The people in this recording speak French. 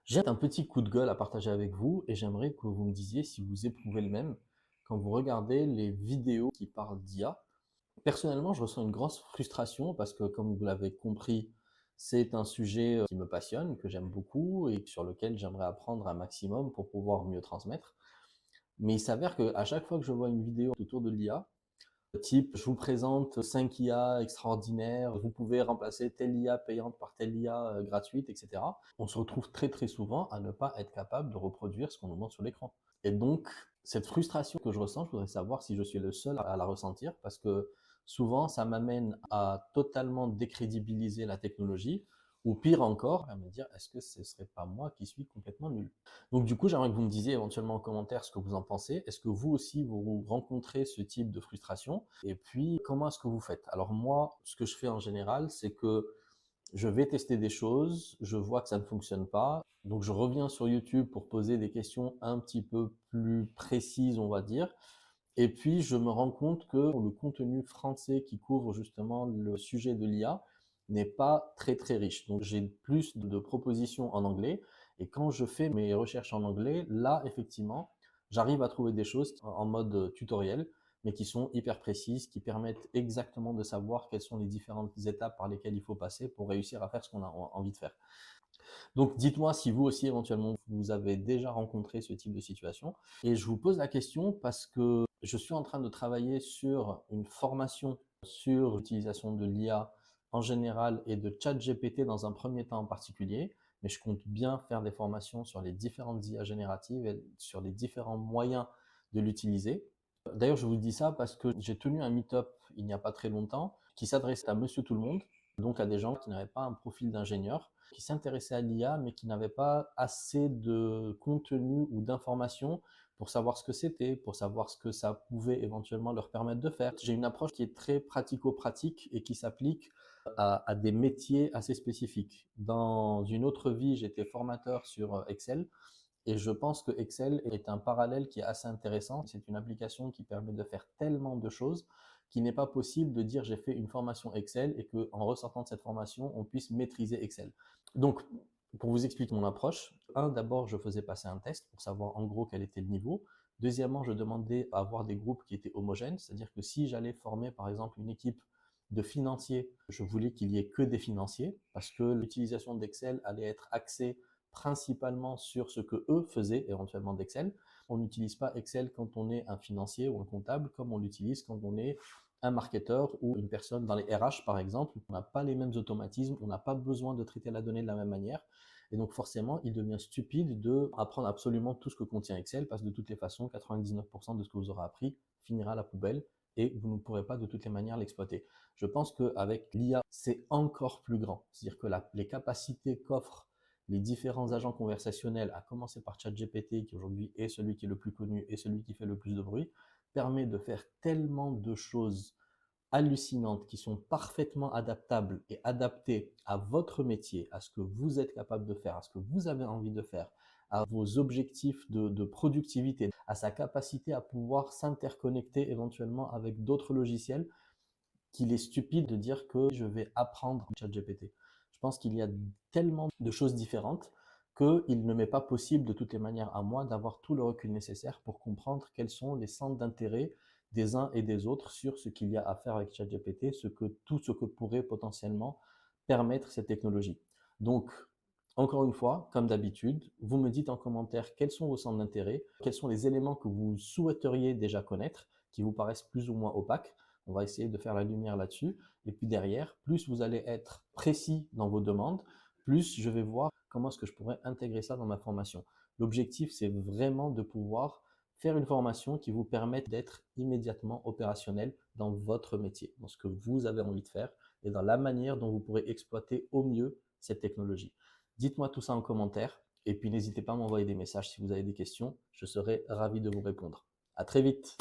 J'ai un petit coup de gueule à partager avec vous et j'aimerais que vous me disiez si vous éprouvez le même quand vous regardez les vidéos qui parlent d'IA. Personnellement, je ressens une grosse frustration parce que, comme vous l'avez compris, c'est un sujet qui me passionne, que j'aime beaucoup et sur lequel j'aimerais apprendre un maximum pour pouvoir mieux transmettre. Mais il s'avère qu'à chaque fois que je vois une vidéo autour de l'IA, type, je vous présente 5 IA extraordinaires, vous pouvez remplacer telle IA payante par telle IA gratuite, etc. On se retrouve très très souvent à ne pas être capable de reproduire ce qu'on nous montre sur l'écran. Et donc, cette frustration que je ressens, je voudrais savoir si je suis le seul à la ressentir, parce que souvent, ça m'amène à totalement décrédibiliser la technologie, ou pire encore, à me dire, est-ce que ce serait pas moi qui suis complètement nul? Donc du coup, j'aimerais que vous me disiez éventuellement en commentaire ce que vous en pensez. Est-ce que vous aussi, vous rencontrez ce type de frustration? Et puis, comment est-ce que vous faites? Alors moi, ce que je fais en général, c'est que je vais tester des choses, je vois que ça ne fonctionne pas, donc je reviens sur YouTube pour poser des questions un petit peu plus précises, on va dire. Et puis, je me rends compte que le contenu français qui couvre justement le sujet de l'IA n'est pas très très riche. Donc, j'ai plus de propositions en anglais. Et quand je fais mes recherches en anglais, là, effectivement, j'arrive à trouver des choses en mode tutoriel, mais qui sont hyper précises, qui permettent exactement de savoir quelles sont les différentes étapes par lesquelles il faut passer pour réussir à faire ce qu'on a envie de faire. Donc, dites-moi si vous aussi, éventuellement, vous avez déjà rencontré ce type de situation. Et je vous pose la question parce que je suis en train de travailler sur une formation sur l'utilisation de l'IA en général et de ChatGPT dans un premier temps en particulier, mais je compte bien faire des formations sur les différentes IA génératives et sur les différents moyens de l'utiliser. D'ailleurs, je vous dis ça parce que j'ai tenu un meet-up il n'y a pas très longtemps qui s'adressait à Monsieur Tout le Monde, donc à des gens qui n'avaient pas un profil d'ingénieur, qui s'intéressaient à l'IA, mais qui n'avaient pas assez de contenu ou d'informations pour savoir ce que c'était, pour savoir ce que ça pouvait éventuellement leur permettre de faire. J'ai une approche qui est très pratico-pratique et qui s'applique à des métiers assez spécifiques. Dans une autre vie, j'étais formateur sur Excel. Et je pense que Excel est un parallèle qui est assez intéressant. C'est une application qui permet de faire tellement de choses qu'il n'est pas possible de dire j'ai fait une formation Excel et qu'en ressortant de cette formation, on puisse maîtriser Excel. Donc, pour vous expliquer mon approche, d'abord, je faisais passer un test pour savoir en gros quel était le niveau. Deuxièmement, je demandais à avoir des groupes qui étaient homogènes, c'est-à-dire que si j'allais former par exemple une équipe de financiers, je voulais qu'il y ait que des financiers parce que l'utilisation d'Excel allait être axée principalement sur ce que eux faisaient éventuellement d'Excel. On n'utilise pas Excel quand on est un financier ou un comptable comme on l'utilise quand on est un marketeur ou une personne dans les RH par exemple. On n'a pas les mêmes automatismes, on n'a pas besoin de traiter la donnée de la même manière. Et donc forcément, il devient stupide de apprendre absolument tout ce que contient Excel parce que de toutes les façons, 99% de ce que vous aurez appris finira à la poubelle et vous ne pourrez pas de toutes les manières l'exploiter. Je pense qu'avec l'IA, c'est encore plus grand. C'est-à-dire que les capacités qu'offre les différents agents conversationnels, à commencer par ChatGPT, qui aujourd'hui est celui qui est le plus connu et celui qui fait le plus de bruit, permet de faire tellement de choses hallucinantes qui sont parfaitement adaptables et adaptées à votre métier, à ce que vous êtes capable de faire, à ce que vous avez envie de faire, à vos objectifs de productivité, à sa capacité à pouvoir s'interconnecter éventuellement avec d'autres logiciels, qu'il est stupide de dire que je vais apprendre ChatGPT. Je pense qu'il y a tellement de choses différentes qu'il ne m'est pas possible de toutes les manières à moi d'avoir tout le recul nécessaire pour comprendre quels sont les centres d'intérêt des uns et des autres sur ce qu'il y a à faire avec ChatGPT, tout ce que pourrait potentiellement permettre cette technologie. Donc, encore une fois, comme d'habitude, vous me dites en commentaire quels sont vos centres d'intérêt, quels sont les éléments que vous souhaiteriez déjà connaître, qui vous paraissent plus ou moins opaques. On va essayer de faire la lumière là-dessus. Et puis derrière, plus vous allez être précis dans vos demandes, plus je vais voir comment est-ce que je pourrais intégrer ça dans ma formation. L'objectif, c'est vraiment de pouvoir faire une formation qui vous permette d'être immédiatement opérationnel dans votre métier, dans ce que vous avez envie de faire et dans la manière dont vous pourrez exploiter au mieux cette technologie. Dites-moi tout ça en commentaire et puis n'hésitez pas à m'envoyer des messages si vous avez des questions. Je serai ravi de vous répondre. À très vite.